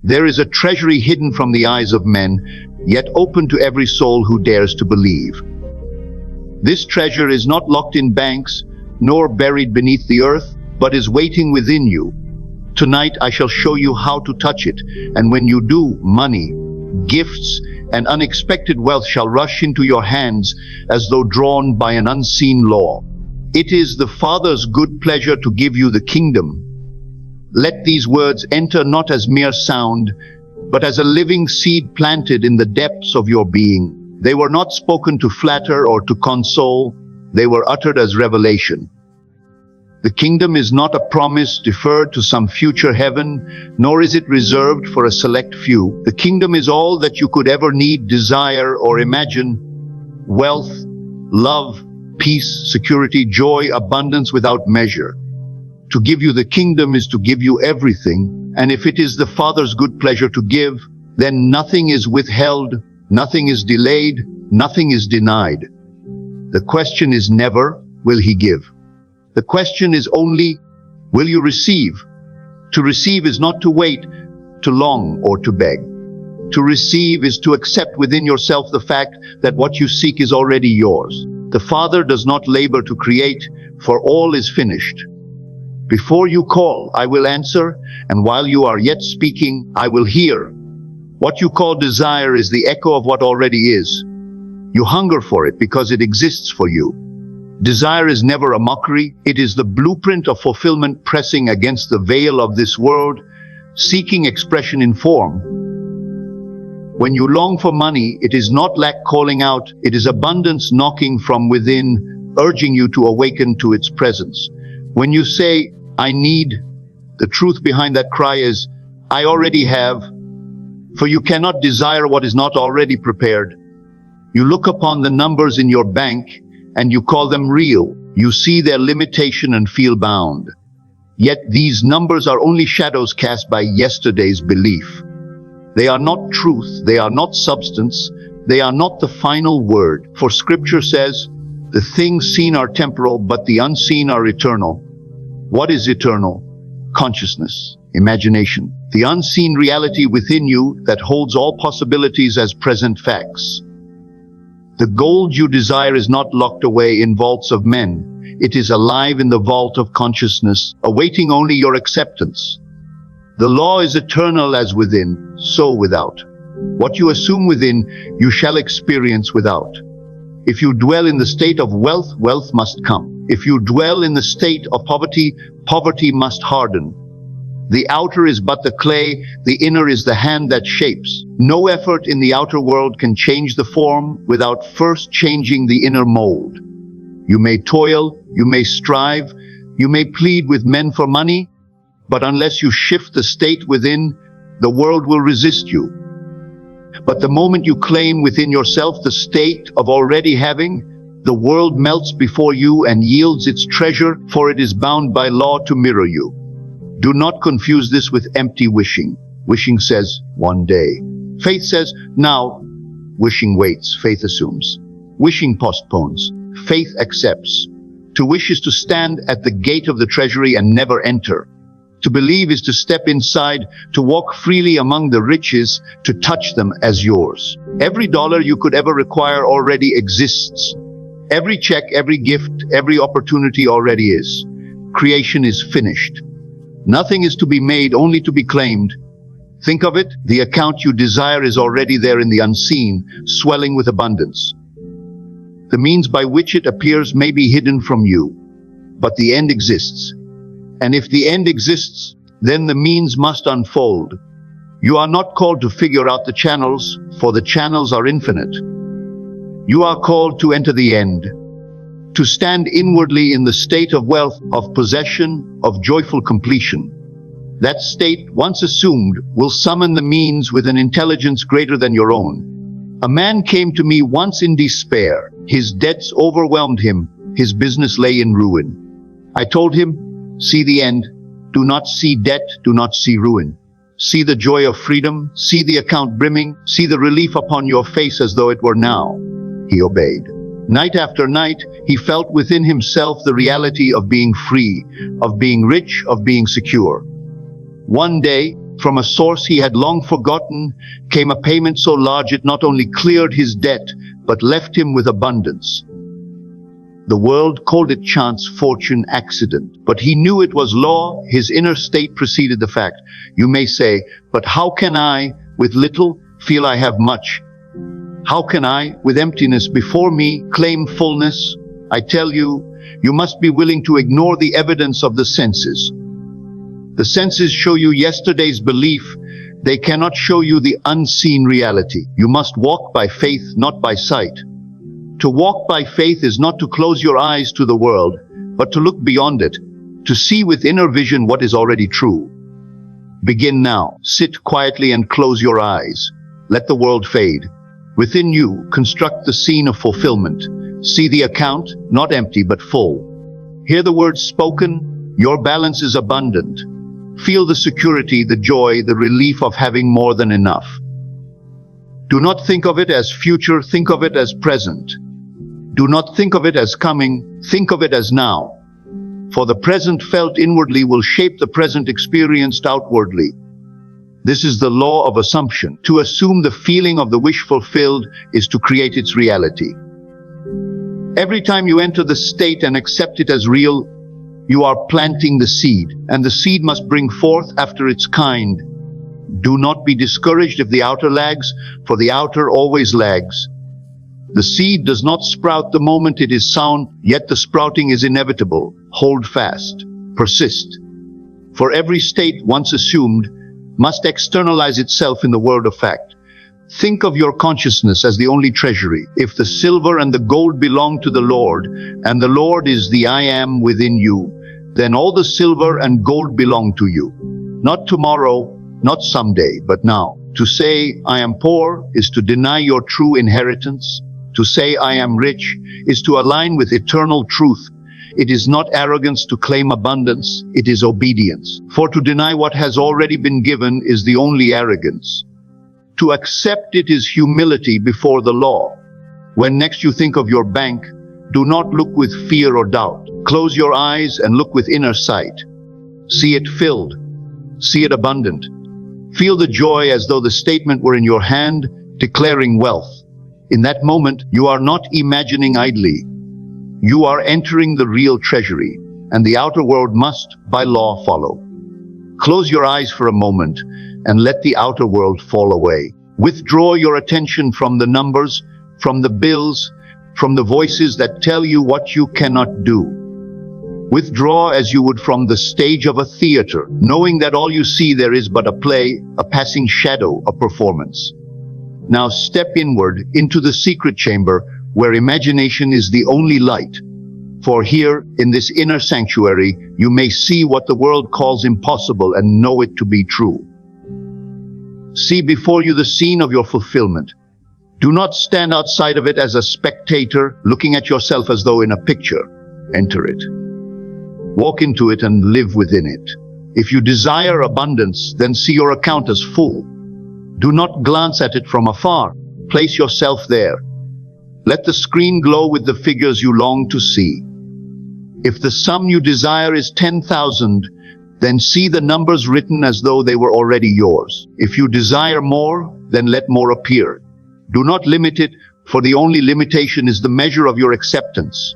There is a treasury hidden from the eyes of men, yet open to every soul who dares to believe. This treasure is not locked in banks, nor buried beneath the earth, but is waiting within you. Tonight I shall show you how to touch it, and when you do, money, gifts, and unexpected wealth shall rush into your hands as though drawn by an unseen law. It is the Father's good pleasure to give you the kingdom. Let these words enter not as mere sound, but as a living seed planted in the depths of your being. They were not spoken to flatter or to console, they were uttered as revelation. The kingdom is not a promise deferred to some future heaven, nor is it reserved for a select few. The kingdom is all that you could ever need, desire, or imagine. Wealth, love, peace, security, joy, abundance without measure. To give you the kingdom is to give you everything, and if it is the Father's good pleasure to give, then nothing is withheld, nothing is delayed, nothing is denied. The question is never, will He give? The question is only, will you receive? To receive is not to wait, to long, or to beg. To receive is to accept within yourself the fact that what you seek is already yours. The Father does not labor to create, for all is finished. Before you call, I will answer, and while you are yet speaking, I will hear. What you call desire is the echo of what already is. You hunger for it because it exists for you. Desire is never a mockery. It is the blueprint of fulfillment pressing against the veil of this world, seeking expression in form. When you long for money, it is not lack calling out, it is abundance knocking from within, urging you to awaken to its presence. When you say, I need, the truth behind that cry is, I already have, for you cannot desire what is not already prepared. You look upon the numbers in your bank, and you call them real. You see their limitation and feel bound. Yet these numbers are only shadows cast by yesterday's belief. They are not truth, they are not substance, they are not the final word. For Scripture says, the things seen are temporal, but the unseen are eternal. What is eternal? Consciousness, imagination, the unseen reality within you that holds all possibilities as present facts. The gold you desire is not locked away in vaults of men. It is alive in the vault of consciousness, awaiting only your acceptance. The law is eternal as within, so without. What you assume within, you shall experience without. If you dwell in the state of wealth, wealth must come. If you dwell in the state of poverty, poverty must harden. The outer is but the clay, the inner is the hand that shapes. No effort in the outer world can change the form without first changing the inner mold. You may toil, you may strive, you may plead with men for money, but unless you shift the state within, the world will resist you. But the moment you claim within yourself the state of already having, the world melts before you and yields its treasure, for it is bound by law to mirror you. Do not confuse this with empty wishing. Wishing says, one day. Faith says, now. Wishing waits, faith assumes. Wishing postpones, faith accepts. To wish is to stand at the gate of the treasury and never enter. To believe is to step inside, to walk freely among the riches, to touch them as yours. Every dollar you could ever require already exists. Every check, every gift, every opportunity already is. Creation is finished. Nothing is to be made, only to be claimed. Think of it, the account you desire is already there in the unseen, swelling with abundance. The means by which it appears may be hidden from you, but the end exists. And if the end exists, then the means must unfold. You are not called to figure out the channels, for the channels are infinite. You are called to enter the end, to stand inwardly in the state of wealth, of possession, of joyful completion. That state, once assumed, will summon the means with an intelligence greater than your own. A man came to me once in despair. His debts overwhelmed him. His business lay in ruin. I told him, see the end. Do not see debt, do not see ruin. See the joy of freedom, see the account brimming, see the relief upon your face as though it were now. He obeyed. Night after night, he felt within himself the reality of being free, of being rich, of being secure. One day, From a source he had long forgotten came a payment so large it not only cleared his debt, but left him with abundance. The world called it chance, fortune, accident, but he knew it was law. His inner state preceded the fact. You may say, but how can I, with little, feel I have much? How can I, with emptiness before me, claim fullness? I tell you, you must be willing to ignore the evidence of the senses. The senses show you yesterday's belief. They cannot show you the unseen reality. You must walk by faith, not by sight. To walk by faith is not to close your eyes to the world, but to look beyond it, to see with inner vision what is already true. Begin now. Sit quietly and close your eyes. Let the world fade. Within you, construct the scene of fulfillment. See the account, not empty but full. Hear the words spoken. Your balance is abundant. Feel the security, the joy, the relief of having more than enough. Do not think of it as future, think of it as present. Do not think of it as coming, think of it as now. For the present felt inwardly will shape the present experienced outwardly. This is the law of assumption. To assume the feeling of the wish fulfilled is to create its reality. Every time you enter the state and accept it as real, you are planting the seed, and the seed must bring forth after its kind. Do not be discouraged if the outer lags, for the outer always lags. The seed does not sprout the moment it is sown, yet the sprouting is inevitable. Hold fast. Persist. For every state once assumed must externalize itself in the world of fact. Think of your consciousness as the only treasury. If the silver and the gold belong to the Lord, and the Lord is the I am within you, then all the silver and gold belong to you. Not tomorrow, not someday, but now. To say, I am poor, is to deny your true inheritance. To say, I am rich, is to align with eternal truth. It is not arrogance to claim abundance, it is obedience. For to deny what has already been given is the only arrogance. To accept it is humility before the law. When next you think of your bank, do not look with fear or doubt. Close your eyes and look with inner sight. See it filled. See it abundant. Feel the joy as though the statement were in your hand, declaring wealth. In that moment, you are not imagining idly. You are entering the real treasury, and the outer world must, by law, follow. Close your eyes for a moment, and let the outer world fall away. Withdraw your attention from the numbers, from the bills, from the voices that tell you what you cannot do. Withdraw as you would from the stage of a theater, knowing that all you see there is but a play, a passing shadow, a performance. Now step inward into the secret chamber where imagination is the only light. For here, in this inner sanctuary, you may see what the world calls impossible and know it to be true. See before you the scene of your fulfillment. Do not stand outside of it as a spectator, looking at yourself as though in a picture. Enter it. Walk into it and live within it. If you desire abundance, then see your account as full. Do not glance at it from afar. Place yourself there. Let the screen glow with the figures you long to see. If the sum you desire is 10,000, then see the numbers written as though they were already yours. If you desire more, then let more appear. Do not limit it, for the only limitation is the measure of your acceptance.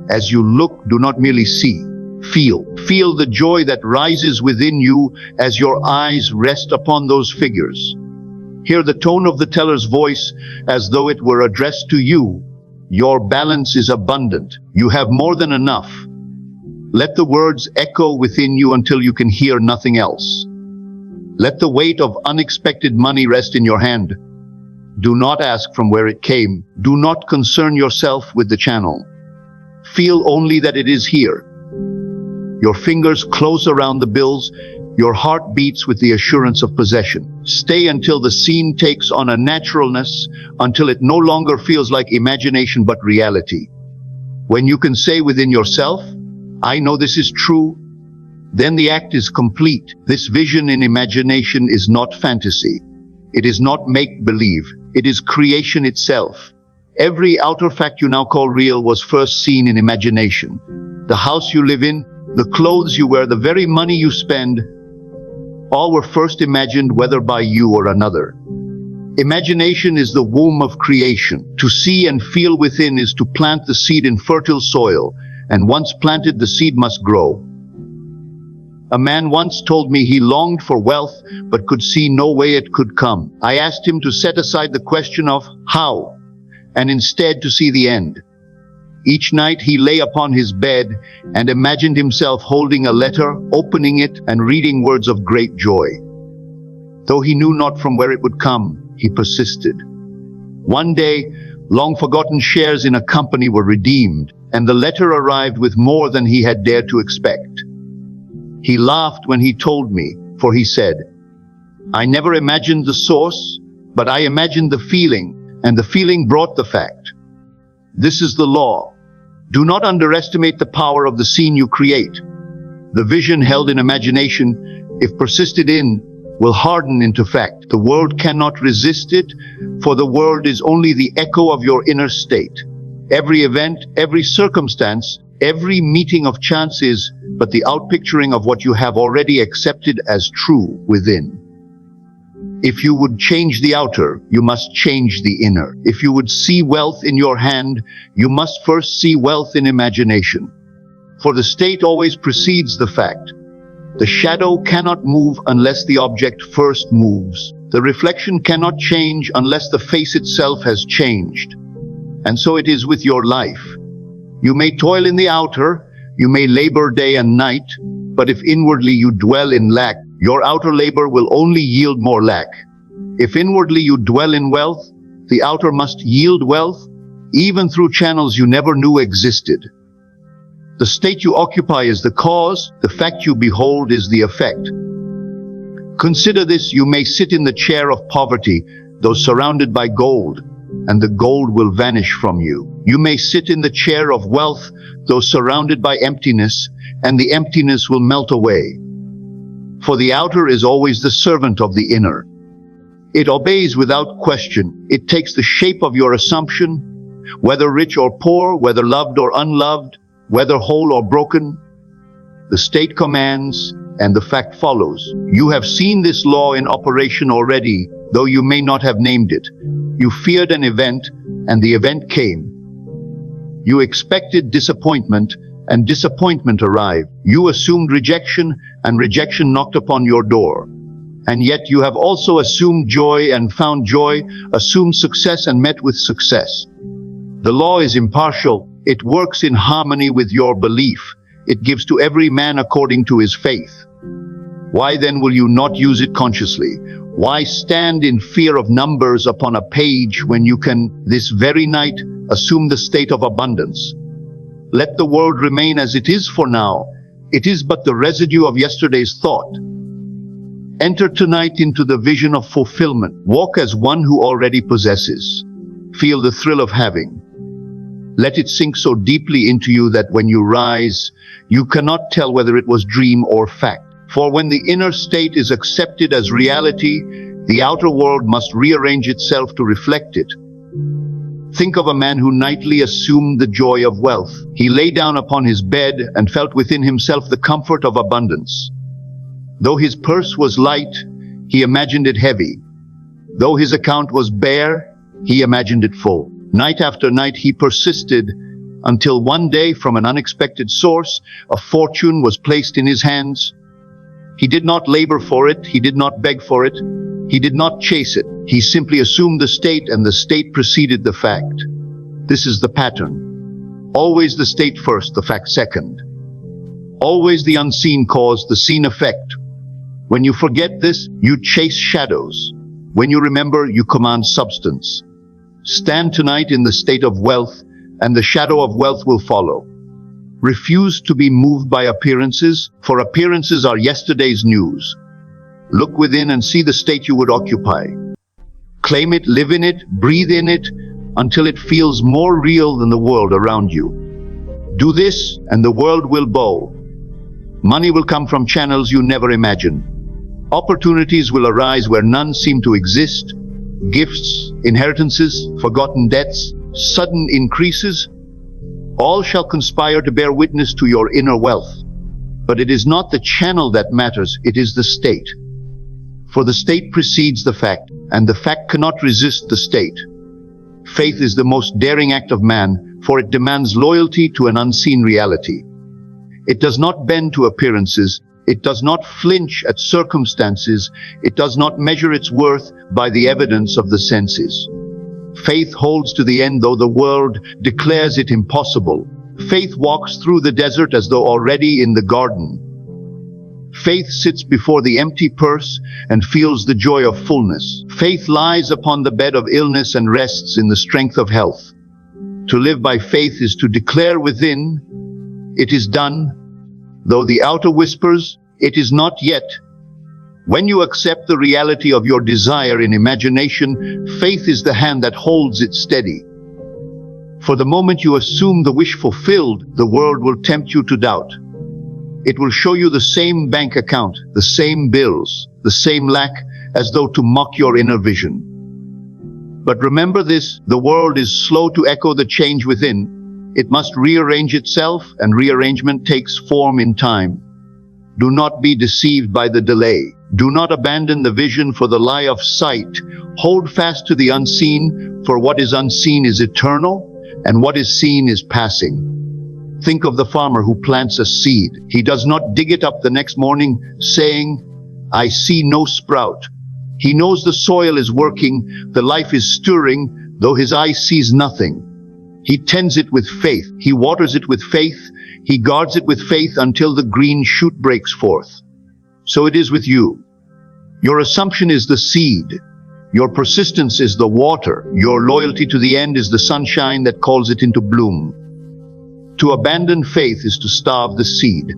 As you look, do not merely see. Feel. Feel the joy that rises within you as your eyes rest upon those figures. Hear the tone of the teller's voice as though it were addressed to you. Your balance is abundant. You have more than enough. Let the words echo within you until you can hear nothing else. Let the weight of unexpected money rest in your hand. Do not ask from where it came. Do not concern yourself with the channel. Feel only that it is here. Your fingers close around the bills. Your heart beats with the assurance of possession. Stay until the scene takes on a naturalness, until it no longer feels like imagination but reality. When you can say within yourself, I know this is true, then the act is complete. This vision in imagination is not fantasy. It is not make-believe. It is creation itself. Every outer fact you now call real was first seen in imagination. The house you live in, the clothes you wear, the very money you spend, All were first imagined, whether by you or another. Imagination is the womb of creation. To see and feel within is to plant the seed in fertile soil, and once planted, the seed must grow. A man once told me he longed for wealth, but could see no way it could come. I asked him to set aside the question of how, and instead to see the end. Each night he lay upon his bed and imagined himself holding a letter, opening it, and reading words of great joy. Though he knew not from where it would come, he persisted. One day, long-forgotten shares in a company were redeemed, and the letter arrived with more than he had dared to expect. He laughed when he told me, for he said, "I never imagined the source, but I imagined the feeling, and the feeling brought the fact." This is the law. Do not underestimate the power of the scene you create. The vision held in imagination, if persisted in, will harden into fact. The world cannot resist it, for the world is only the echo of your inner state. Every event, every circumstance, every meeting of chance is but the outpicturing of what you have already accepted as true within. If you would change the outer, you must change the inner. If you would see wealth in your hand, you must first see wealth in imagination. For the state always precedes the fact. The shadow cannot move unless the object first moves. The reflection cannot change unless the face itself has changed. And so it is with your life. You may toil in the outer, you may labor day and night, but if inwardly you dwell in lack, your outer labor will only yield more lack. If inwardly you dwell in wealth, the outer must yield wealth, even through channels you never knew existed. The state you occupy is the cause, the fact you behold is the effect. Consider this: you may sit in the chair of poverty, though surrounded by gold, and the gold will vanish from you. You may sit in the chair of wealth, though surrounded by emptiness, and the emptiness will melt away. For the outer is always the servant of the inner. It obeys without question. It takes the shape of your assumption, whether rich or poor, whether loved or unloved, whether whole or broken. The state commands, and the fact follows. You have seen this law in operation already, though you may not have named it. You feared an event, and the event came. You expected disappointment, and disappointment arrived. You assumed rejection, and rejection knocked upon your door. And yet you have also assumed joy and found joy, assumed success and met with success. The law is impartial. It works in harmony with your belief. It gives to every man according to his faith. Why then will you not use it consciously? Why stand in fear of numbers upon a page when you can, this very night, assume the state of abundance? Let the world remain as it is for now. It is but the residue of yesterday's thought. Enter tonight into the vision of fulfillment. Walk as one who already possesses. Feel the thrill of having. Let it sink so deeply into you that when you rise, you cannot tell whether it was dream or fact. For when the inner state is accepted as reality, the outer world must rearrange itself to reflect it. Think of a man who nightly assumed the joy of wealth. He lay down upon his bed and felt within himself the comfort of abundance. Though his purse was light, he imagined it heavy. Though his account was bare, he imagined it full. Night after night he persisted, until one day, from an unexpected source, a fortune was placed in his hands. He did not labor for it, he did not beg for it, he did not chase it. He simply assumed the state, and the state preceded the fact. This is the pattern. Always the state first, the fact second. Always the unseen cause, the seen effect. When you forget this, you chase shadows. When you remember, you command substance. Stand tonight in the state of wealth, and the shadow of wealth will follow. Refuse to be moved by appearances, for appearances are yesterday's news. Look within and see the state you would occupy. Claim it, live in it, breathe in it, until it feels more real than the world around you. Do this, and the world will bow. Money will come from channels you never imagined. Opportunities will arise where none seem to exist. Gifts, inheritances, forgotten debts, sudden increases, all shall conspire to bear witness to your inner wealth. But it is not the channel that matters, it is the state. For the state precedes the fact, and the fact cannot resist the state. Faith is the most daring act of man, for it demands loyalty to an unseen reality. It does not bend to appearances, it does not flinch at circumstances, it does not measure its worth by the evidence of the senses. Faith holds to the end though the world declares it impossible. Faith walks through the desert as though already in the garden. Faith sits before the empty purse and feels the joy of fullness. Faith lies upon the bed of illness and rests in the strength of health. To live by faith is to declare within, "It is done," though the outer whispers, "It is not yet." When you accept the reality of your desire in imagination, faith is the hand that holds it steady. For the moment you assume the wish fulfilled, the world will tempt you to doubt. It will show you the same bank account, the same bills, the same lack, as though to mock your inner vision. But remember this, the world is slow to echo the change within. It must rearrange itself, and rearrangement takes form in time. Do not be deceived by the delay. Do not abandon the vision for the lie of sight. Hold fast to the unseen, for what is unseen is eternal, and what is seen is passing. Think of the farmer who plants a seed. He does not dig it up the next morning, saying, "I see no sprout." He knows the soil is working, the life is stirring, though his eye sees nothing. He tends it with faith. He waters it with faith. He guards it with faith until the green shoot breaks forth. So it is with you. Your assumption is the seed. Your persistence is the water. Your loyalty to the end is the sunshine that calls it into bloom. To abandon faith is to starve the seed.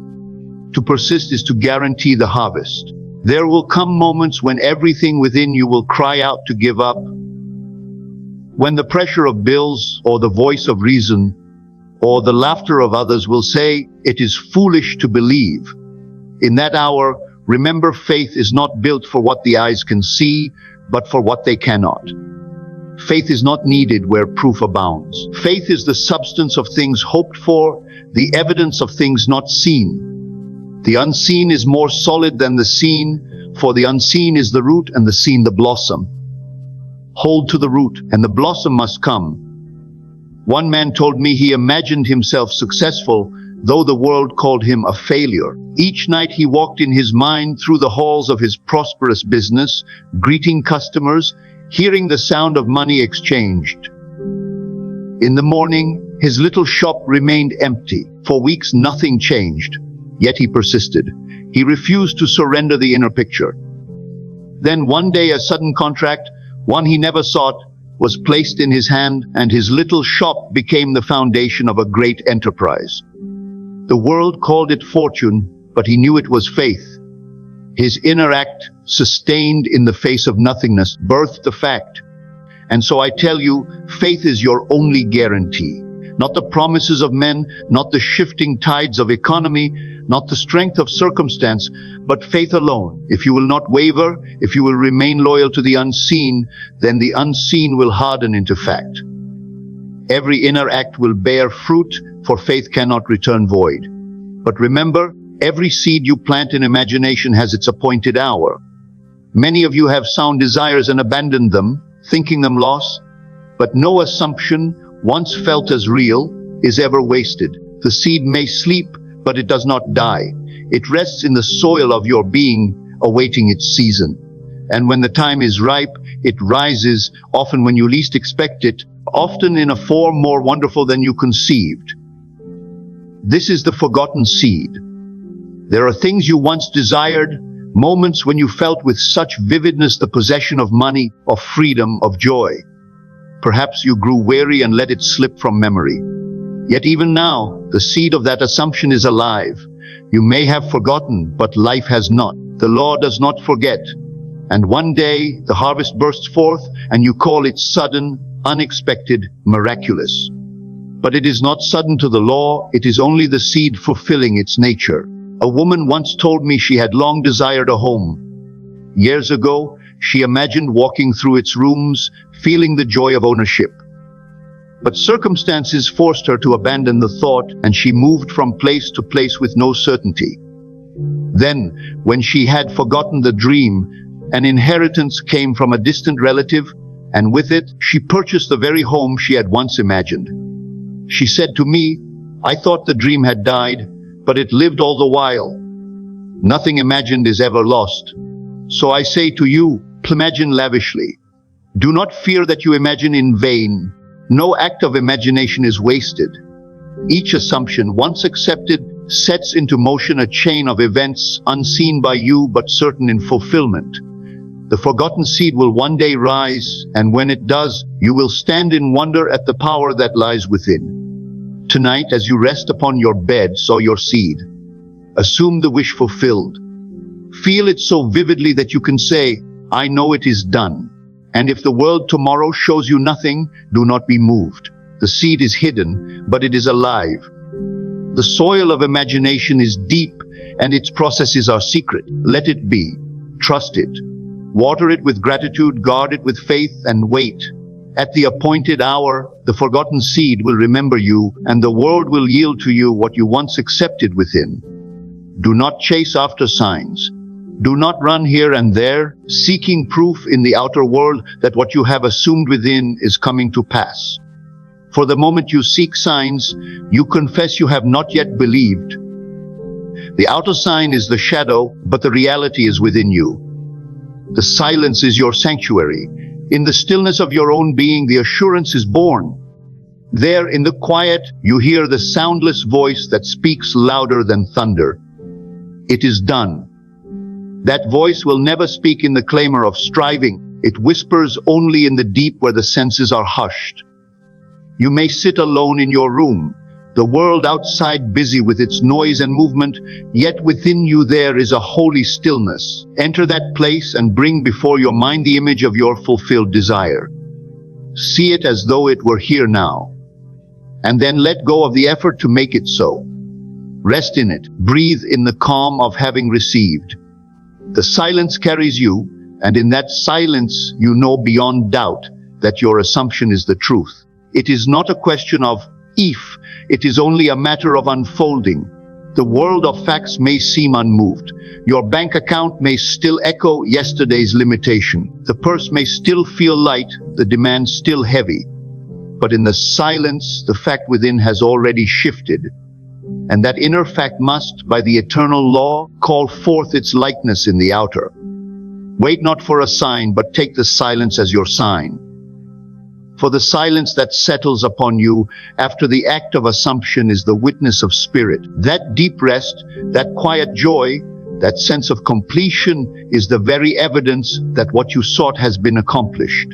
To persist is to guarantee the harvest. There will come moments when everything within you will cry out to give up. When the pressure of bills, or the voice of reason, or the laughter of others will say, "It is foolish to believe." In that hour, remember, faith is not built for what the eyes can see, but for what they cannot. Faith is not needed where proof abounds. Faith is the substance of things hoped for, the evidence of things not seen. The unseen is more solid than the seen, for the unseen is the root and the seen the blossom. Hold to the root, and the blossom must come. One man told me he imagined himself successful, though the world called him a failure. Each night he walked in his mind through the halls of his prosperous business, greeting customers, hearing the sound of money exchanged. In the morning, his little shop remained empty. For weeks nothing changed, yet he persisted. He refused to surrender the inner picture. Then one day a sudden contract, one he never sought, was placed in his hand, and his little shop became the foundation of a great enterprise. The world called it fortune, but he knew it was faith. His inner act, sustained in the face of nothingness, birthed the fact. And so I tell you, faith is your only guarantee. Not the promises of men, not the shifting tides of economy, not the strength of circumstance, but faith alone. If you will not waver, if you will remain loyal to the unseen, then the unseen will harden into fact. Every inner act will bear fruit, for faith cannot return void. But remember, every seed you plant in imagination has its appointed hour. Many of you have sound desires and abandoned them, thinking them lost. But no assumption, once felt as real, is ever wasted. The seed may sleep, but it does not die. It rests in the soil of your being, awaiting its season. And when the time is ripe, it rises, often when you least expect it, often in a form more wonderful than you conceived. This is the forgotten seed. There are things you once desired, moments when you felt with such vividness the possession of money, of freedom, of joy. Perhaps you grew weary and let it slip from memory. Yet even now, the seed of that assumption is alive. You may have forgotten, but life has not. The law does not forget. And one day, the harvest bursts forth, and you call it sudden, unexpected, miraculous. But it is not sudden to the law, it is only the seed fulfilling its nature. A woman once told me she had long desired a home. Years ago, she imagined walking through its rooms, feeling the joy of ownership. But circumstances forced her to abandon the thought, and she moved from place to place with no certainty. Then, when she had forgotten the dream, An inheritance came from a distant relative, and with it, she purchased the very home she had once imagined. She said to me, "I thought the dream had died, but it lived all the while. Nothing imagined is ever lost. So I say to you, imagine lavishly. Do not fear that you imagine in vain. No act of imagination is wasted. Each assumption, once accepted, sets into motion a chain of events unseen by you but certain in fulfillment. The forgotten seed will one day rise, and when it does, you will stand in wonder at the power that lies within. Tonight, as you rest upon your bed, sow your seed. Assume the wish fulfilled. Feel it so vividly that you can say, "I know it is done." And if the world tomorrow shows you nothing, do not be moved. The seed is hidden, but it is alive. The soil of imagination is deep, and its processes are secret. Let it be. Trust it. Water it with gratitude, guard it with faith, and wait. At the appointed hour, the forgotten seed will remember you, and the world will yield to you what you once accepted within. Do not chase after signs. Do not run here and there, seeking proof in the outer world that what you have assumed within is coming to pass. For the moment you seek signs, you confess you have not yet believed. The outer sign is the shadow, but the reality is within you. The silence is your sanctuary. In the stillness of your own being, the assurance is born. There, in the quiet, you hear the soundless voice that speaks louder than thunder. It is done. That voice will never speak in the clamor of striving. It whispers only in the deep where the senses are hushed. You may sit alone in your room, the world outside busy with its noise and movement, yet within you there is a holy stillness. Enter that place and bring before your mind the image of your fulfilled desire. See it as though it were here now, and then let go of the effort to make it so. Rest in it. Breathe in the calm of having received. The silence carries you, and in that silence you know beyond doubt that your assumption is the truth. It is not a question of if, it is only a matter of unfolding. The world of facts may seem unmoved. Your bank account may still echo yesterday's limitation. The purse may still feel light, the demand still heavy. But in the silence, the fact within has already shifted. And that inner fact must, by the eternal law, call forth its likeness in the outer. Wait not for a sign, but take the silence as your sign. For the silence that settles upon you after the act of assumption is the witness of spirit. That deep rest, that quiet joy, that sense of completion is the very evidence that what you sought has been accomplished.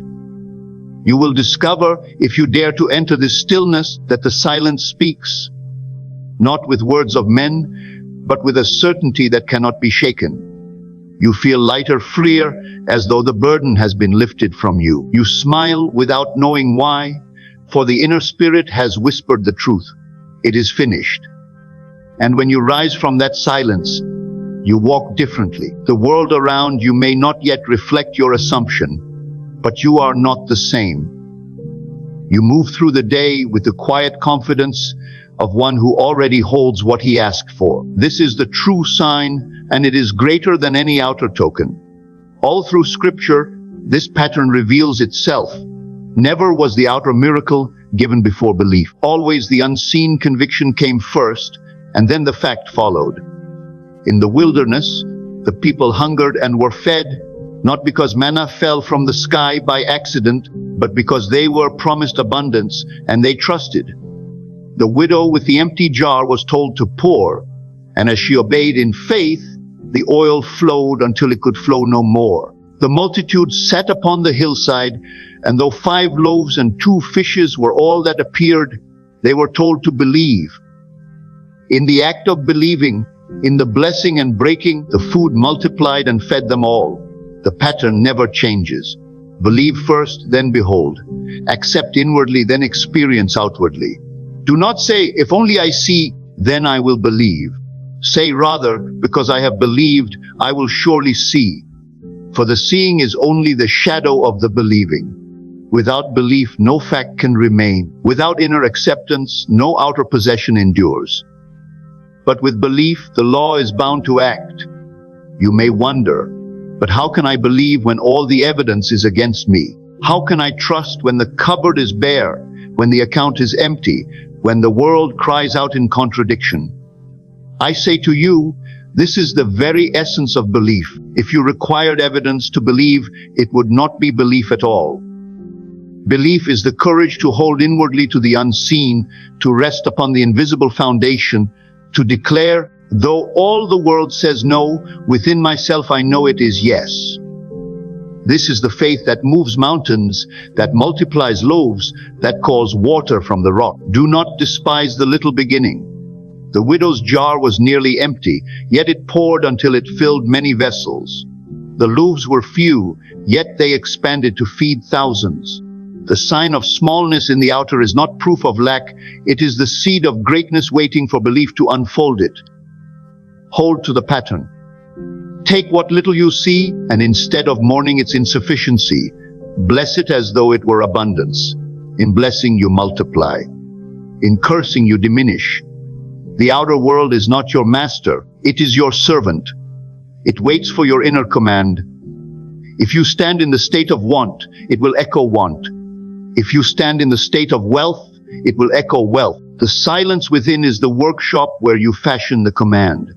You will discover, if you dare to enter this stillness, that the silence speaks, not with words of men, but with a certainty that cannot be shaken. You feel lighter, freer, as though the burden has been lifted from you. You smile without knowing why, for the inner spirit has whispered the truth. It is finished. And when you rise from that silence, you walk differently. The world around you may not yet reflect your assumption, but you are not the same. You move through the day with the quiet confidence of one who already holds what he asked for. This is the true sign, and it is greater than any outer token. All through Scripture, this pattern reveals itself. Never was the outer miracle given before belief. Always the unseen conviction came first, and then the fact followed. In the wilderness, the people hungered and were fed, not because manna fell from the sky by accident, but because they were promised abundance, and they trusted. The widow with the empty jar was told to pour, and as she obeyed in faith, the oil flowed until it could flow no more. The multitude sat upon the hillside, and though 5 loaves and 2 fishes were all that appeared, they were told to believe. In the act of believing, in the blessing and breaking, the food multiplied and fed them all. The pattern never changes. Believe first, then behold. Accept inwardly, then experience outwardly. Do not say, if only I see, then I will believe. Say rather, because I have believed, I will surely see. For the seeing is only the shadow of the believing. Without belief, no fact can remain. Without inner acceptance, no outer possession endures. But with belief, the law is bound to act. You may wonder, But how can I believe when all the evidence is against me? How can I trust when the cupboard is bare, when the account is empty, when the world cries out in contradiction? I say to you, this is the very essence of belief. If you required evidence to believe, it would not be belief at all. Belief is the courage to hold inwardly to the unseen, to rest upon the invisible foundation, to declare, though all the world says no, within myself I know it is yes. This is the faith that moves mountains, that multiplies loaves, that calls water from the rock. Do not despise the little beginning. The widow's jar was nearly empty, yet it poured until it filled many vessels. The loaves were few, yet they expanded to feed thousands. The sign of smallness in the outer is not proof of lack, it is the seed of greatness waiting for belief to unfold it. Hold to the pattern. Take what little you see, and instead of mourning its insufficiency, bless it as though it were abundance. In blessing you multiply. In cursing you diminish. The outer world is not your master, it is your servant. It waits for your inner command. If you stand in the state of want, it will echo want. If you stand in the state of wealth, it will echo wealth. The silence within is the workshop where you fashion the command.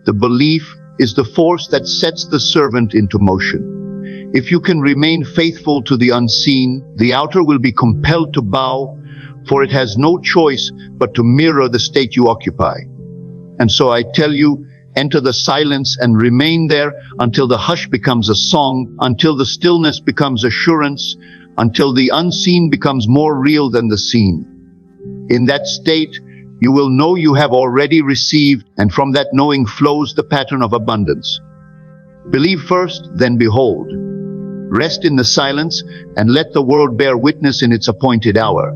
The belief is the force that sets the servant into motion. If you can remain faithful to the unseen, the outer will be compelled to bow, for it has no choice but to mirror the state you occupy. And so I tell you, enter the silence and remain there until the hush becomes a song, until the stillness becomes assurance, until the unseen becomes more real than the seen. In that state, you will know you have already received, and from that knowing flows the pattern of abundance. Believe first, then behold. Rest in the silence, and let the world bear witness in its appointed hour.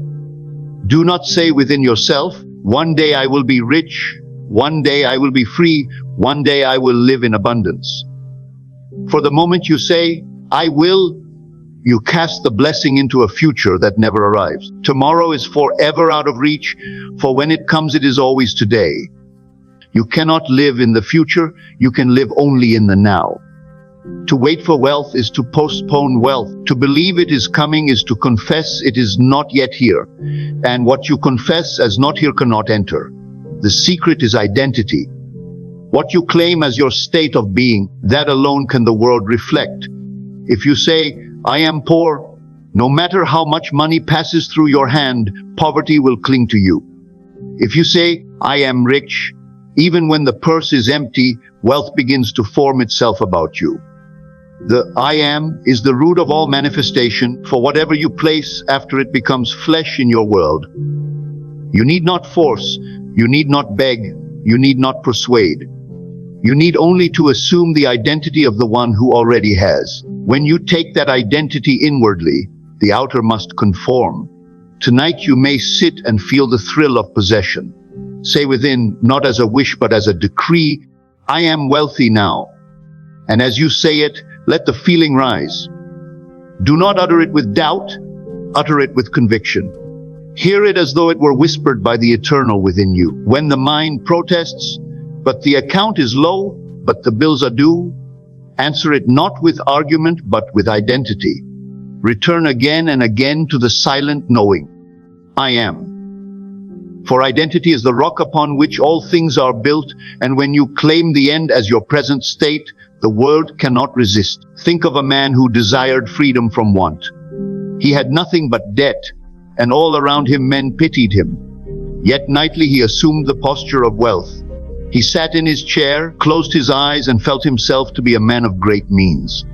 Do not say within yourself, one day I will be rich, one day I will be free, one day I will live in abundance. For the moment you say, I will, you cast the blessing into a future that never arrives. Tomorrow is forever out of reach, for when it comes it is always today. You cannot live in the future, you can live only in the now. To wait for wealth is to postpone wealth. To believe it is coming is to confess it is not yet here. And what you confess as not here cannot enter. The secret is identity. What you claim as your state of being, that alone can the world reflect. If you say, I am poor, no matter how much money passes through your hand, poverty will cling to you. If you say, I am rich, even when the purse is empty, wealth begins to form itself about you. The I am is the root of all manifestation, for whatever you place after it becomes flesh in your world. You need not force, you need not beg, you need not persuade. You need only to assume the identity of the one who already has. When you take that identity inwardly, the outer must conform. Tonight you may sit and feel the thrill of possession. Say within, not as a wish but as a decree, I am wealthy now. And as you say it, let the feeling rise. Do not utter it with doubt, utter it with conviction. Hear it as though it were whispered by the eternal within you. When the mind protests, but the account is low, but the bills are due, answer it not with argument, but with identity. Return again and again to the silent knowing, I am. For identity is the rock upon which all things are built, and when you claim the end as your present state, the world cannot resist. Think of a man who desired freedom from want. He had nothing but debt, and all around him men pitied him. Yet nightly he assumed the posture of wealth. He sat in his chair, closed his eyes, and felt himself to be a man of great means.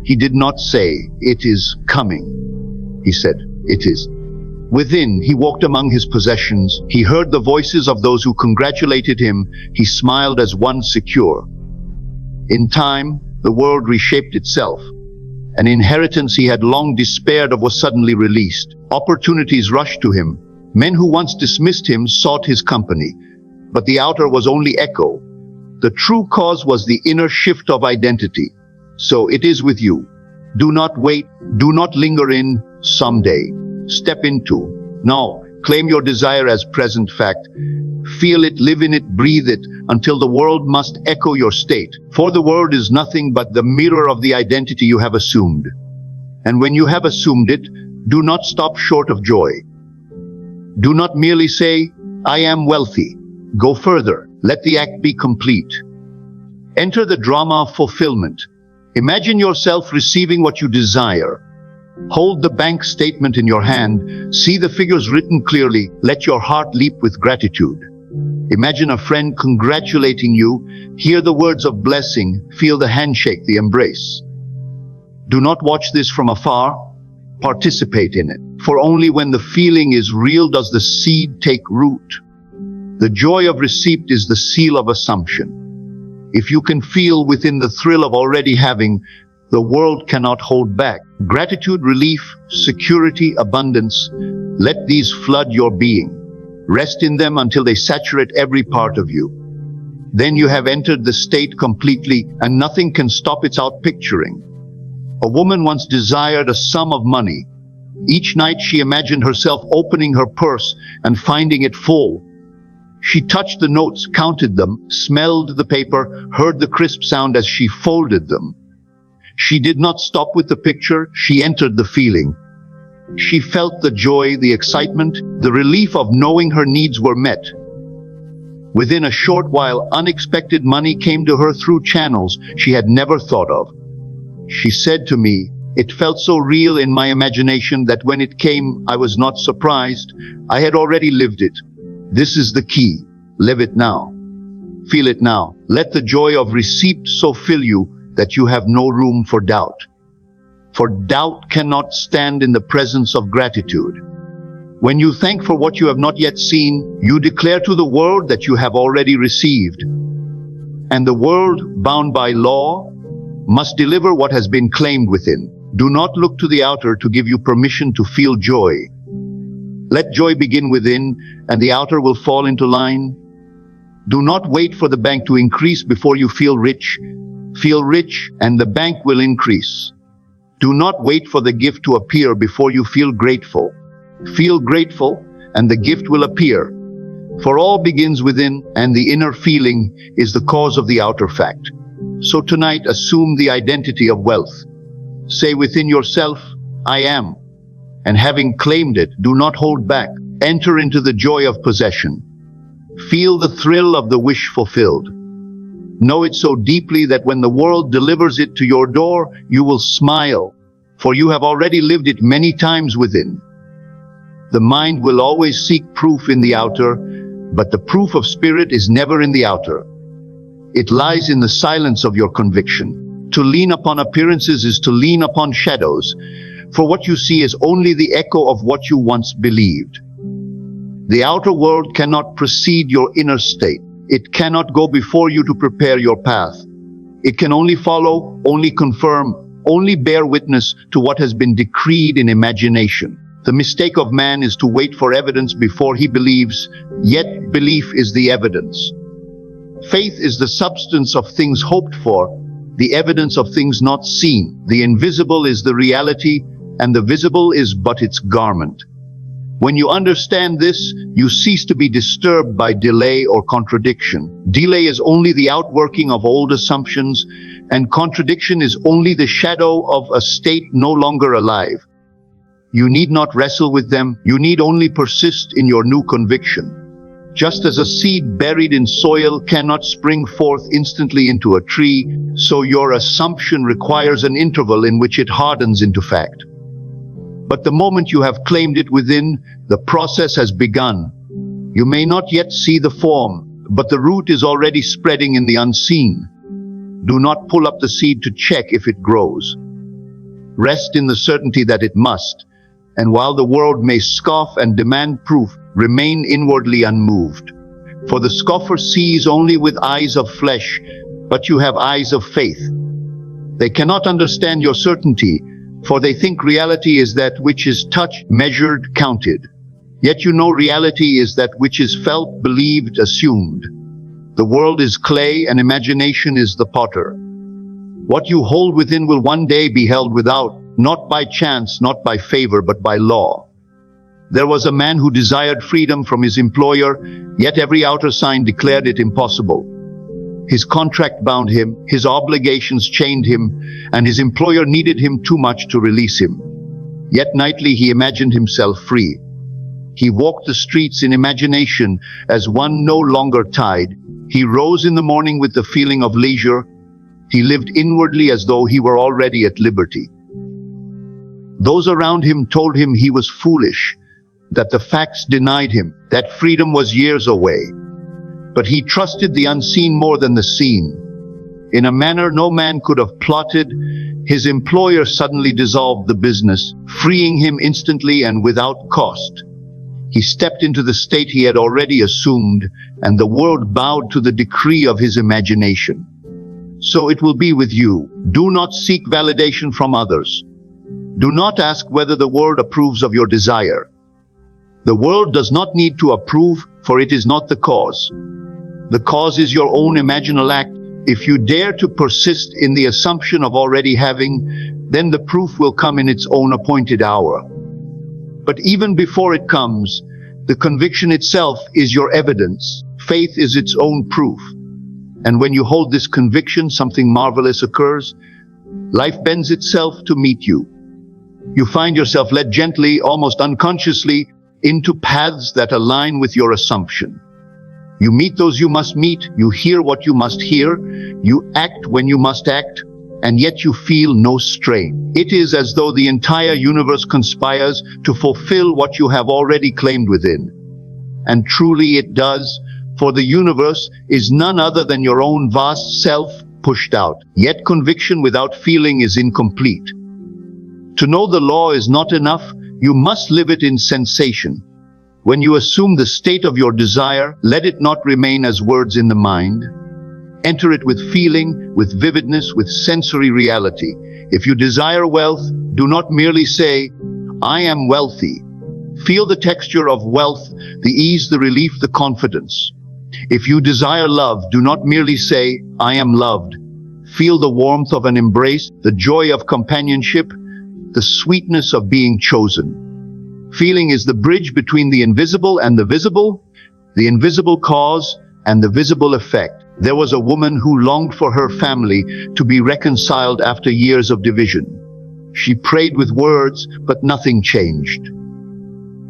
He did not say, it is coming. He said, it is. Within, he walked among his possessions. He heard the voices of those who congratulated him. He smiled as one secure. In time, the world reshaped itself. An inheritance he had long despaired of was suddenly released. Opportunities rushed to him. Men who once dismissed him sought his company. But the outer was only echo. The true cause was the inner shift of identity. So it is with you. Do not wait, do not linger in, someday. Step into. Now, Claim your desire as present fact. Feel it, live in it, breathe it, until the world must echo your state. For the world is nothing but the mirror of the identity you have assumed. And when you have assumed it, do not stop short of joy. Do not merely say, I am wealthy. Go further. Let the act be complete. Enter the drama of fulfillment. Imagine yourself receiving what you desire. Hold the bank statement in your hand. See the figures written clearly. Let your heart leap with gratitude. Imagine a friend congratulating you. Hear the words of blessing. Feel the handshake, the embrace. Do not watch this from afar. Participate in it. For only when the feeling is real does the seed take root. The joy of receipt is the seal of assumption. If you can feel within the thrill of already having, the world cannot hold back. Gratitude, relief, security, abundance, let these flood your being. Rest in them until they saturate every part of you. Then you have entered the state completely, and nothing can stop its outpicturing. A woman once desired a sum of money. Each night she imagined herself opening her purse and finding it full. She touched the notes, counted them, smelled the paper, heard the crisp sound as she folded them. She did not stop with the picture, she entered the feeling. She felt the joy, the excitement, the relief of knowing her needs were met. Within a short while, unexpected money came to her through channels she had never thought of. She said to me, it felt so real in my imagination that when it came, I was not surprised. I had already lived it. This is the key. Live it now. Feel it now. Let the joy of receipt so fill you that you have no room for doubt. For doubt cannot stand in the presence of gratitude. When you thank for what you have not yet seen, you declare to the world that you have already received. And the world, bound by law, must deliver what has been claimed within. Do not look to the outer to give you permission to feel joy. Let joy begin within, and the outer will fall into line. Do not wait for the bank to increase before you feel rich. Feel rich, and the bank will increase. Do not wait for the gift to appear before you feel grateful. Feel grateful, and the gift will appear. For all begins within, and the inner feeling is the cause of the outer fact. So tonight, assume the identity of wealth. Say within yourself, I am. And having claimed it, do not hold back. Enter into the joy of possession. Feel the thrill of the wish fulfilled. Know it so deeply that when the world delivers it to your door, you will smile, for you have already lived it many times within. The mind will always seek proof in the outer, but the proof of spirit is never in the outer. It lies in the silence of your conviction. To lean upon appearances is to lean upon shadows, for what you see is only the echo of what you once believed. The outer world cannot precede your inner state. It cannot go before you to prepare your path. It can only follow, only confirm, only bear witness to what has been decreed in imagination. The mistake of man is to wait for evidence before he believes, yet belief is the evidence. Faith is the substance of things hoped for, the evidence of things not seen. The invisible is the reality, and the visible is but its garment. When you understand this, you cease to be disturbed by delay or contradiction. Delay is only the outworking of old assumptions, and contradiction is only the shadow of a state no longer alive. You need not wrestle with them, you need only persist in your new conviction. Just as a seed buried in soil cannot spring forth instantly into a tree, so your assumption requires an interval in which it hardens into fact. But the moment you have claimed it within, the process has begun. You may not yet see the form, but the root is already spreading in the unseen. Do not pull up the seed to check if it grows. Rest in the certainty that it must, and while the world may scoff and demand proof, remain inwardly unmoved. For the scoffer sees only with eyes of flesh, but you have eyes of faith. They cannot understand your certainty, for they think reality is that which is touched, measured, counted. Yet you know reality is that which is felt, believed, assumed. The world is clay and imagination is the potter. What you hold within will one day be held without, not by chance, not by favor, but by law. There was a man who desired freedom from his employer, yet every outer sign declared it impossible. His contract bound him, his obligations chained him, and his employer needed him too much to release him. Yet nightly he imagined himself free. He walked the streets in imagination as one no longer tied. He rose in the morning with the feeling of leisure. He lived inwardly as though he were already at liberty. Those around him told him he was foolish, that the facts denied him, that freedom was years away. But he trusted the unseen more than the seen. In a manner no man could have plotted, his employer suddenly dissolved the business, freeing him instantly and without cost. He stepped into the state he had already assumed, and the world bowed to the decree of his imagination. So it will be with you. Do not seek validation from others. Do not ask whether the world approves of your desire. The world does not need to approve, for it is not the cause. The cause is your own imaginal act. If you dare to persist in the assumption of already having, then the proof will come in its own appointed hour. But even before it comes, the conviction itself is your evidence. Faith is its own proof. And when you hold this conviction, something marvelous occurs. Life bends itself to meet you. You find yourself led gently, almost unconsciously, into paths that align with your assumption. You meet those you must meet, you hear what you must hear, you act when you must act, and yet you feel no strain. It is as though the entire universe conspires to fulfill what you have already claimed within. And truly it does, for the universe is none other than your own vast self pushed out. Yet conviction without feeling is incomplete. To know the law is not enough, you must live it in sensation. When you assume the state of your desire, let it not remain as words in the mind. Enter it with feeling, with vividness, with sensory reality. If you desire wealth, do not merely say, I am wealthy. Feel the texture of wealth, the ease, the relief, the confidence. If you desire love, do not merely say, I am loved. Feel the warmth of an embrace, the joy of companionship, the sweetness of being chosen. Feeling is the bridge between the invisible and the invisible cause and the visible effect. There was a woman who longed for her family to be reconciled after years of division. She prayed with words, but nothing changed.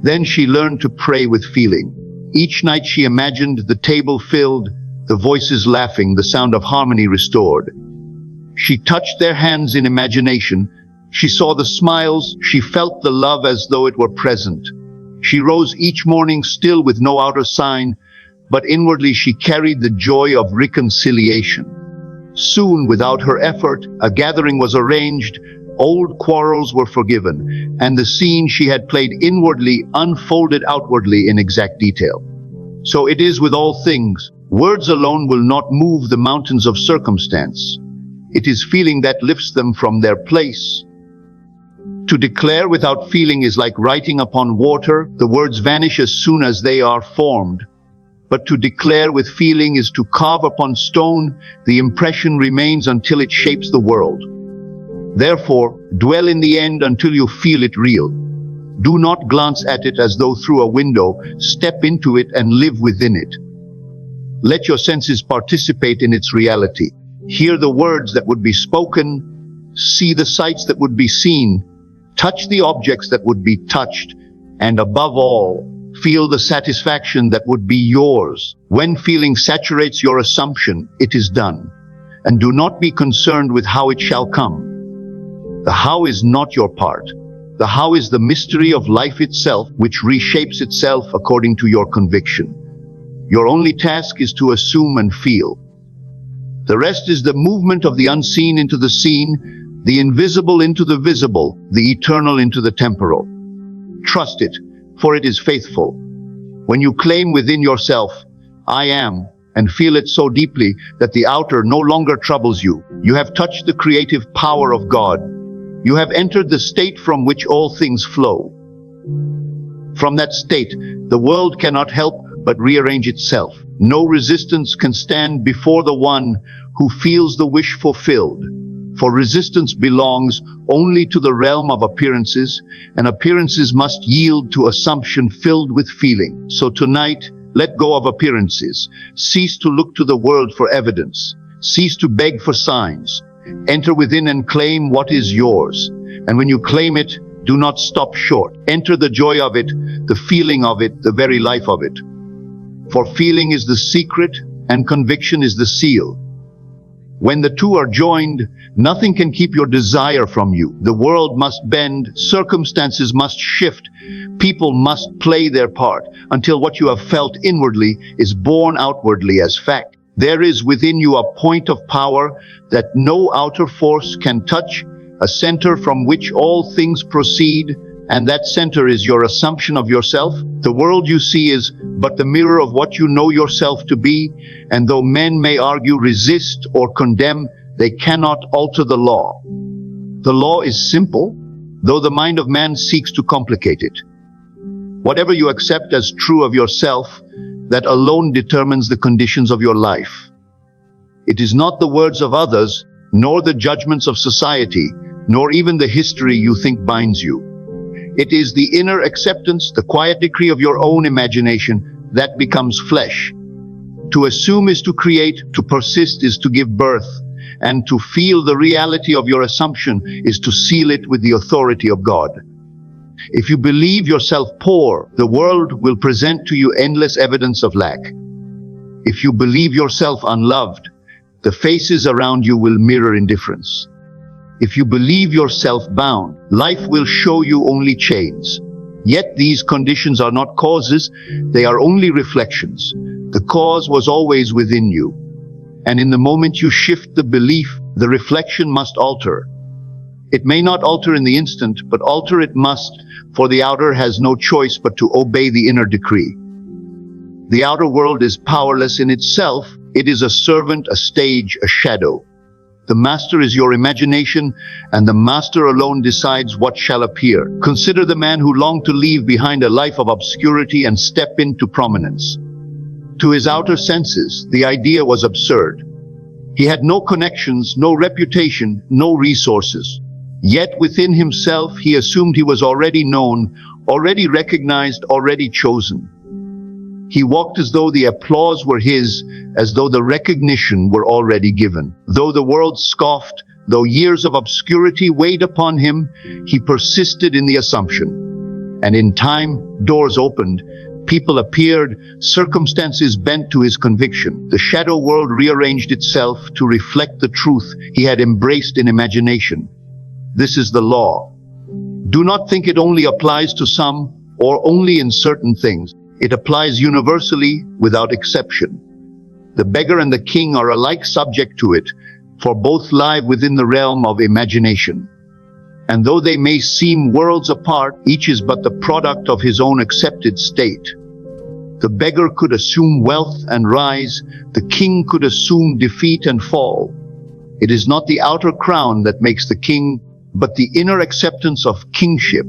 Then she learned to pray with feeling. Each night she imagined the table filled, the voices laughing, the sound of harmony restored. She touched their hands in imagination. She saw the smiles, she felt the love as though it were present. She rose each morning still with no outer sign, but inwardly she carried the joy of reconciliation. Soon, without her effort, a gathering was arranged, old quarrels were forgiven, and the scene she had played inwardly unfolded outwardly in exact detail. So it is with all things. Words alone will not move the mountains of circumstance. It is feeling that lifts them from their place. To declare without feeling is like writing upon water. The words vanish as soon as they are formed. But to declare with feeling is to carve upon stone. The impression remains until it shapes the world. Therefore, dwell in the end until you feel it real. Do not glance at it as though through a window. Step into it and live within it. Let your senses participate in its reality. Hear the words that would be spoken. See the sights that would be seen. Touch the objects that would be touched, and above all, feel the satisfaction that would be yours. When feeling saturates your assumption, it is done. And do not be concerned with how it shall come. The how is not your part. The how is the mystery of life itself, which reshapes itself according to your conviction. Your only task is to assume and feel. The rest is the movement of the unseen into the seen, the invisible into the visible, the eternal into the temporal. Trust it, for it is faithful. When you claim within yourself, I am, and feel it so deeply that the outer no longer troubles you, you have touched the creative power of God. You have entered the state from which all things flow. From that state, the world cannot help but rearrange itself. No resistance can stand before the one who feels the wish fulfilled. For resistance belongs only to the realm of appearances, and appearances must yield to assumption filled with feeling. So tonight, let go of appearances. Cease to look to the world for evidence. Cease to beg for signs. Enter within and claim what is yours. And when you claim it, do not stop short. Enter the joy of it, the feeling of it, the very life of it. For feeling is the secret, and conviction is the seal. When the two are joined, nothing can keep your desire from you. The world must bend, circumstances must shift, people must play their part, until what you have felt inwardly is borne outwardly as fact. There is within you a point of power that no outer force can touch, a center from which all things proceed, and that center is your assumption of yourself. The world you see is but the mirror of what you know yourself to be, and though men may argue, resist, or condemn, they cannot alter the law. The law is simple, though the mind of man seeks to complicate it. Whatever you accept as true of yourself, that alone determines the conditions of your life. It is not the words of others, nor the judgments of society, nor even the history you think binds you. It is the inner acceptance, the quiet decree of your own imagination that becomes flesh. To assume is to create, to persist is to give birth, and to feel the reality of your assumption is to seal it with the authority of God. If you believe yourself poor, the world will present to you endless evidence of lack. If you believe yourself unloved, the faces around you will mirror indifference. If you believe yourself bound, life will show you only chains. Yet these conditions are not causes, they are only reflections. The cause was always within you. And in the moment you shift the belief, the reflection must alter. It may not alter in the instant, but alter it must, for the outer has no choice but to obey the inner decree. The outer world is powerless in itself. It is a servant, a stage, a shadow. The master is your imagination, and the master alone decides what shall appear. Consider the man who longed to leave behind a life of obscurity and step into prominence. To his outer senses, the idea was absurd. He had no connections, no reputation, no resources. Yet within himself, he assumed he was already known, already recognized, already chosen. He walked as though the applause were his, as though the recognition were already given. Though the world scoffed, though years of obscurity weighed upon him, he persisted in the assumption. And in time, doors opened, people appeared, circumstances bent to his conviction. The shadow world rearranged itself to reflect the truth he had embraced in imagination. This is the law. Do not think it only applies to some, or only in certain things. It applies universally, without exception. The beggar and the king are alike subject to it, for both lie within the realm of imagination. And though they may seem worlds apart, each is but the product of his own accepted state. The beggar could assume wealth and rise, the king could assume defeat and fall. It is not the outer crown that makes the king, but the inner acceptance of kingship.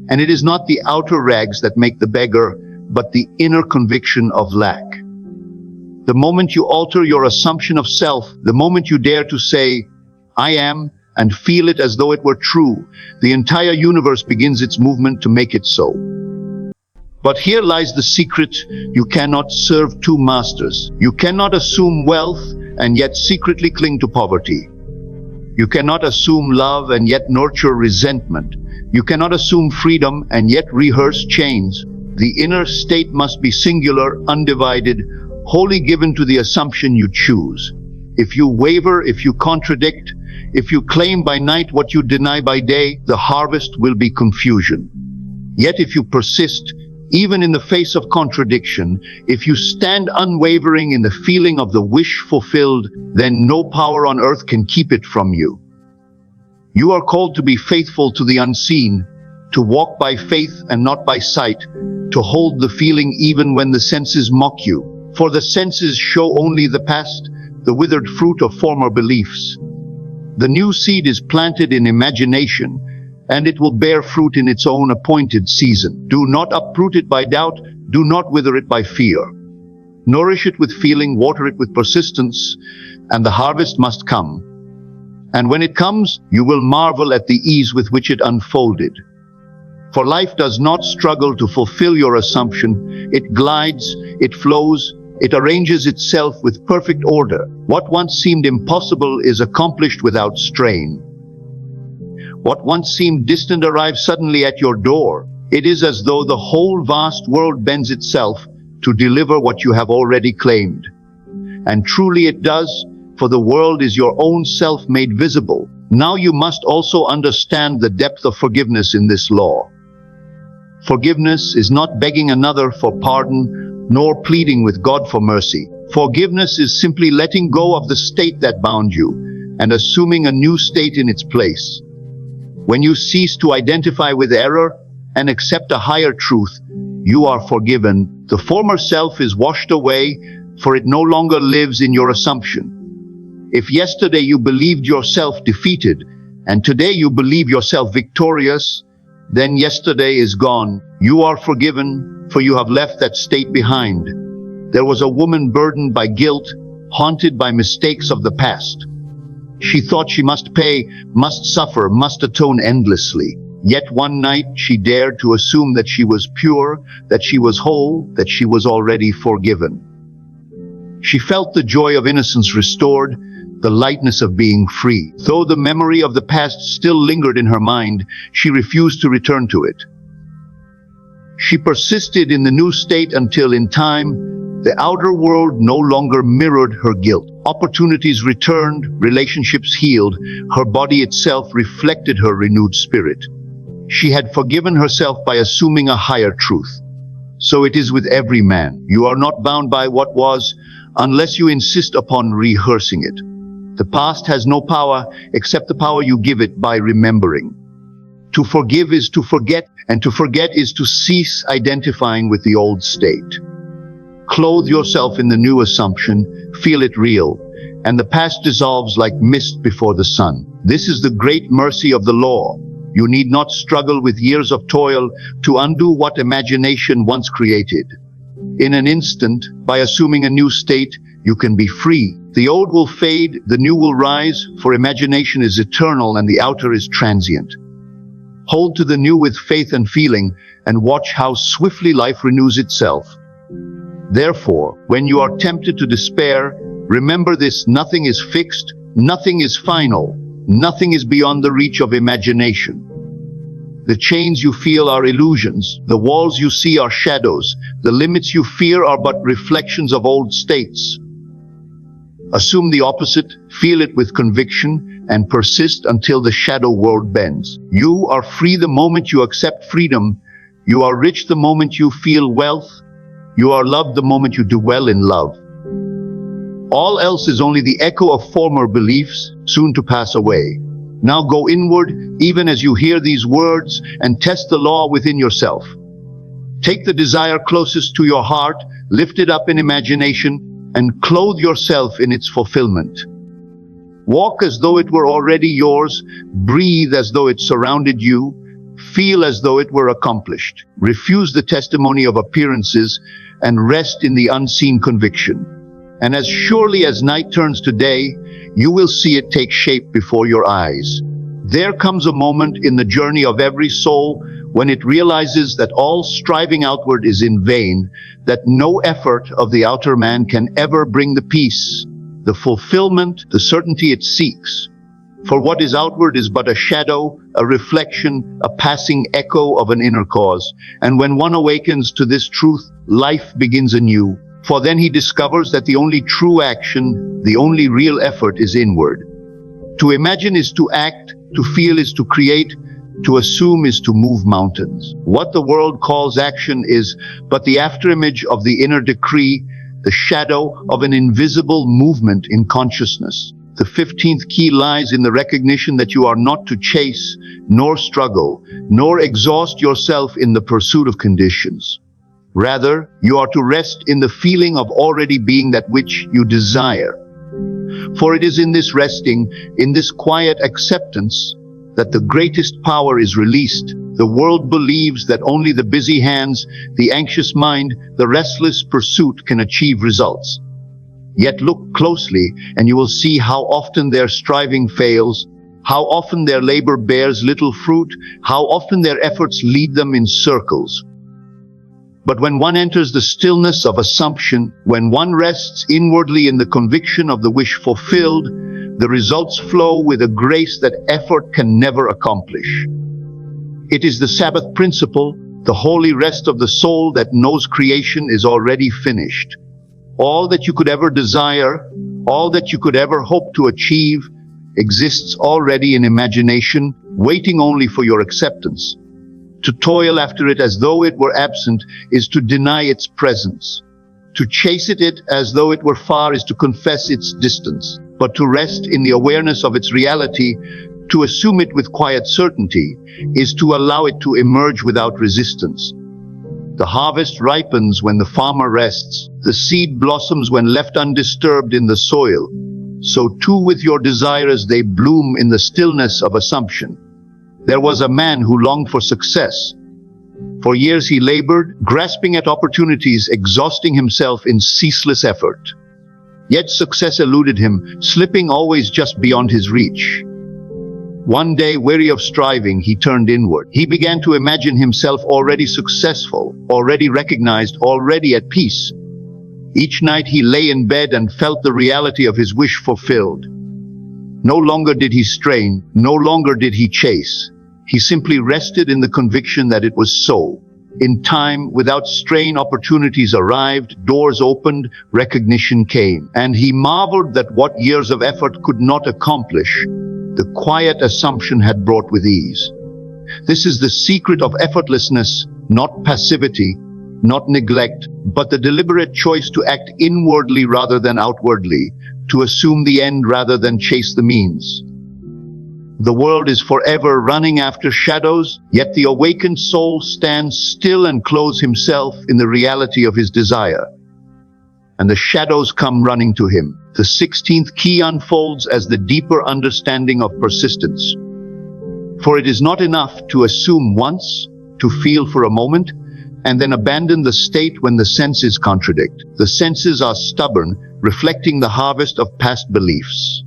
And it is not the outer rags that make the beggar, but the inner conviction of lack. The moment you alter your assumption of self, the moment you dare to say, I am, and feel it as though it were true, the entire universe begins its movement to make it so. But here lies the secret: you cannot serve two masters. You cannot assume wealth and yet secretly cling to poverty. You cannot assume love and yet nurture resentment. You cannot assume freedom and yet rehearse chains. The inner state must be singular, undivided, wholly given to the assumption you choose. If you waver, if you contradict, if you claim by night what you deny by day, the harvest will be confusion. Yet if you persist, even in the face of contradiction, if you stand unwavering in the feeling of the wish fulfilled, then no power on earth can keep it from you. You are called to be faithful to the unseen, to walk by faith and not by sight, to hold the feeling even when the senses mock you. For the senses show only the past, the withered fruit of former beliefs. The new seed is planted in imagination, and it will bear fruit in its own appointed season. Do not uproot it by doubt, do not wither it by fear. Nourish it with feeling, water it with persistence, and the harvest must come. And when it comes, you will marvel at the ease with which it unfolded. For life does not struggle to fulfill your assumption. It glides, it flows, it arranges itself with perfect order. What once seemed impossible is accomplished without strain. What once seemed distant arrives suddenly at your door. It is as though the whole vast world bends itself to deliver what you have already claimed. And truly it does, for the world is your own self made visible. Now you must also understand the depth of forgiveness in this law. Forgiveness is not begging another for pardon, nor pleading with God for mercy. Forgiveness is simply letting go of the state that bound you and assuming a new state in its place. When you cease to identify with error and accept a higher truth, you are forgiven. The former self is washed away, for it no longer lives in your assumption. If yesterday you believed yourself defeated, and today you believe yourself victorious, then yesterday is gone. You are forgiven, for you have left that state behind. There was a woman burdened by guilt, haunted by mistakes of the past. She thought she must pay, must suffer, must atone endlessly. Yet one night she dared to assume that she was pure, that she was whole, that she was already forgiven. She felt the joy of innocence restored, the lightness of being free. Though the memory of the past still lingered in her mind, she refused to return to it. She persisted in the new state until in time, the outer world no longer mirrored her guilt. Opportunities returned, relationships healed, her body itself reflected her renewed spirit. She had forgiven herself by assuming a higher truth. So it is with every man. You are not bound by what was, unless you insist upon rehearsing it. The past has no power except the power you give it by remembering. To forgive is to forget, and to forget is to cease identifying with the old state. Clothe yourself in the new assumption, feel it real, and the past dissolves like mist before the sun. This is the great mercy of the law. You need not struggle with years of toil to undo what imagination once created. In an instant, by assuming a new state, you can be free. The old will fade, the new will rise, for imagination is eternal and the outer is transient. Hold to the new with faith and feeling, and watch how swiftly life renews itself. Therefore, when you are tempted to despair, remember this: nothing is fixed, nothing is final, nothing is beyond the reach of imagination. The chains you feel are illusions, the walls you see are shadows, the limits you fear are but reflections of old states. Assume the opposite, feel it with conviction, and persist until the shadow world bends. You are free the moment you accept freedom. You are rich the moment you feel wealth. You are loved the moment you dwell in love. All else is only the echo of former beliefs, soon to pass away. Now go inward, even as you hear these words, and test the law within yourself. Take the desire closest to your heart, lift it up in imagination, and clothe yourself in its fulfillment. Walk as though it were already yours, breathe as though it surrounded you, feel as though it were accomplished. Refuse the testimony of appearances and rest in the unseen conviction. And as surely as night turns to day, you will see it take shape before your eyes. There comes a moment in the journey of every soul when it realizes that all striving outward is in vain, that no effort of the outer man can ever bring the peace, the fulfillment, the certainty it seeks. For what is outward is but a shadow, a reflection, a passing echo of an inner cause. And when one awakens to this truth, life begins anew. For then he discovers that the only true action, the only real effort is inward. To imagine is to act, to feel is to create, to assume is to move mountains. What the world calls action is but the afterimage of the inner decree, the shadow of an invisible movement in consciousness. The 15th key lies in the recognition that you are not to chase, nor struggle, nor exhaust yourself in the pursuit of conditions. Rather, you are to rest in the feeling of already being that which you desire. For it is in this resting, in this quiet acceptance, that the greatest power is released. The world believes that only the busy hands, the anxious mind, the restless pursuit can achieve results. Yet look closely, and you will see how often their striving fails, how often their labor bears little fruit, how often their efforts lead them in circles. But when one enters the stillness of assumption, when one rests inwardly in the conviction of the wish fulfilled, the results flow with a grace that effort can never accomplish. It is the Sabbath principle, the holy rest of the soul that knows creation is already finished. All that you could ever desire, all that you could ever hope to achieve, exists already in imagination, waiting only for your acceptance. To toil after it as though it were absent is to deny its presence. To chase it as though it were far is to confess its distance. But to rest in the awareness of its reality, to assume it with quiet certainty, is to allow it to emerge without resistance. The harvest ripens when the farmer rests. The seed blossoms when left undisturbed in the soil. So too with your desires they bloom in the stillness of assumption. There was a man who longed for success. For years he labored, grasping at opportunities, exhausting himself in ceaseless effort. Yet success eluded him, slipping always just beyond his reach. One day, weary of striving, he turned inward. He began to imagine himself already successful, already recognized, already at peace. Each night he lay in bed and felt the reality of his wish fulfilled. No longer did he strain, no longer did he chase. He simply rested in the conviction that it was so. In time, without strain, opportunities arrived, doors opened, recognition came. And he marveled that what years of effort could not accomplish, the quiet assumption had brought with ease. This is the secret of effortlessness, not passivity, not neglect, but the deliberate choice to act inwardly rather than outwardly, to assume the end rather than chase the means. The world is forever running after shadows, yet the awakened soul stands still and clothes himself in the reality of his desire. And the shadows come running to him. The 16th key unfolds as the deeper understanding of persistence. For it is not enough to assume once, to feel for a moment, and then abandon the state when the senses contradict. The senses are stubborn, reflecting the harvest of past beliefs.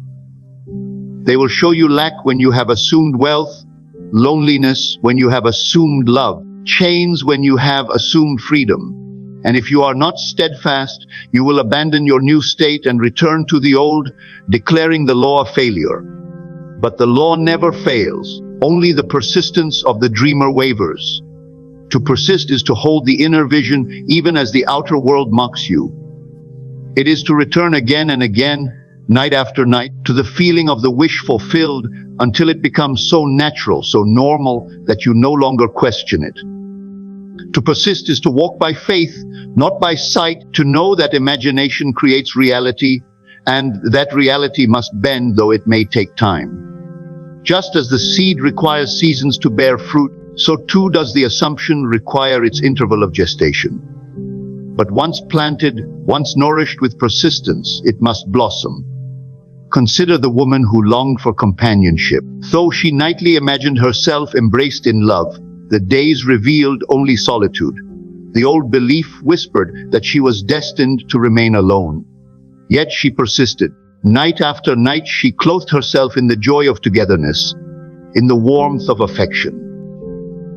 They will show you lack when you have assumed wealth, loneliness when you have assumed love, chains when you have assumed freedom. And if you are not steadfast, you will abandon your new state and return to the old, declaring the law of failure. But the law never fails. Only the persistence of the dreamer wavers. To persist is to hold the inner vision even as the outer world mocks you. It is to return again and again, night after night, to the feeling of the wish fulfilled until it becomes so natural, so normal, that you no longer question it. To persist is to walk by faith, not by sight, to know that imagination creates reality, and that reality must bend though it may take time. Just as the seed requires seasons to bear fruit, so too does the assumption require its interval of gestation. But once planted, once nourished with persistence, it must blossom. Consider the woman who longed for companionship. Though she nightly imagined herself embraced in love, the days revealed only solitude. The old belief whispered that she was destined to remain alone. Yet she persisted. Night after night she clothed herself in the joy of togetherness, in the warmth of affection.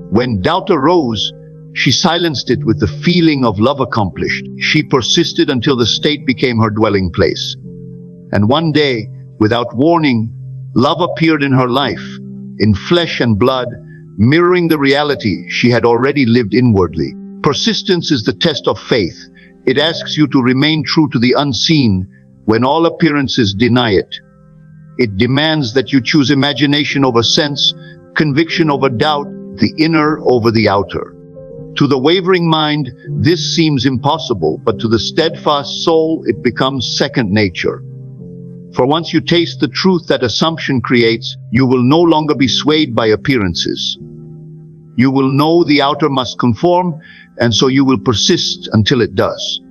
When doubt arose, she silenced it with the feeling of love accomplished. She persisted until the state became her dwelling place. And one day, without warning, love appeared in her life, in flesh and blood, mirroring the reality she had already lived inwardly. Persistence is the test of faith. It asks you to remain true to the unseen when all appearances deny it. It demands that you choose imagination over sense, conviction over doubt, the inner over the outer. To the wavering mind, this seems impossible, but to the steadfast soul, it becomes second nature. For once you taste the truth that assumption creates, you will no longer be swayed by appearances. You will know the outer must conform, and so you will persist until it does.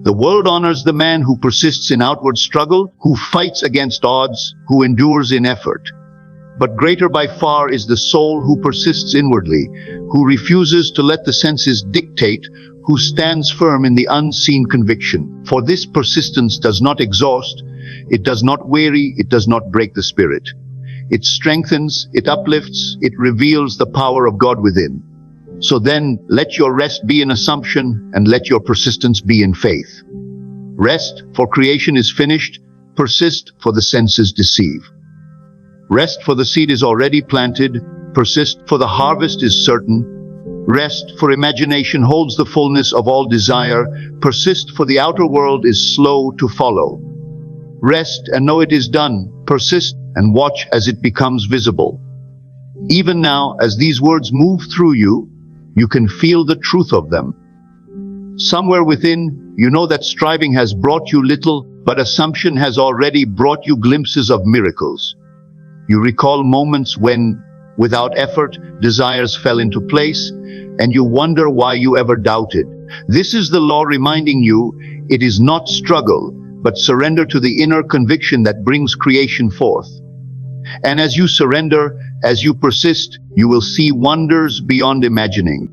The world honors the man who persists in outward struggle, who fights against odds, who endures in effort. But greater by far is the soul who persists inwardly, who refuses to let the senses dictate, who stands firm in the unseen conviction. For this persistence does not exhaust, it does not weary, it does not break the spirit. It strengthens, it uplifts, it reveals the power of God within. So then, let your rest be in assumption, and let your persistence be in faith. Rest, for creation is finished. Persist, for the senses deceive. Rest, for the seed is already planted. Persist, for the harvest is certain. Rest, for imagination holds the fullness of all desire. Persist, for the outer world is slow to follow. Rest and know it is done. Persist and watch as it becomes visible. Even now, as these words move through you, you can feel the truth of them. Somewhere within, you know that striving has brought you little, but assumption has already brought you glimpses of miracles. You recall moments when, without effort, desires fell into place, and you wonder why you ever doubted. This is the law reminding you, it is not struggle, but surrender to the inner conviction that brings creation forth. And as you surrender, as you persist, you will see wonders beyond imagining.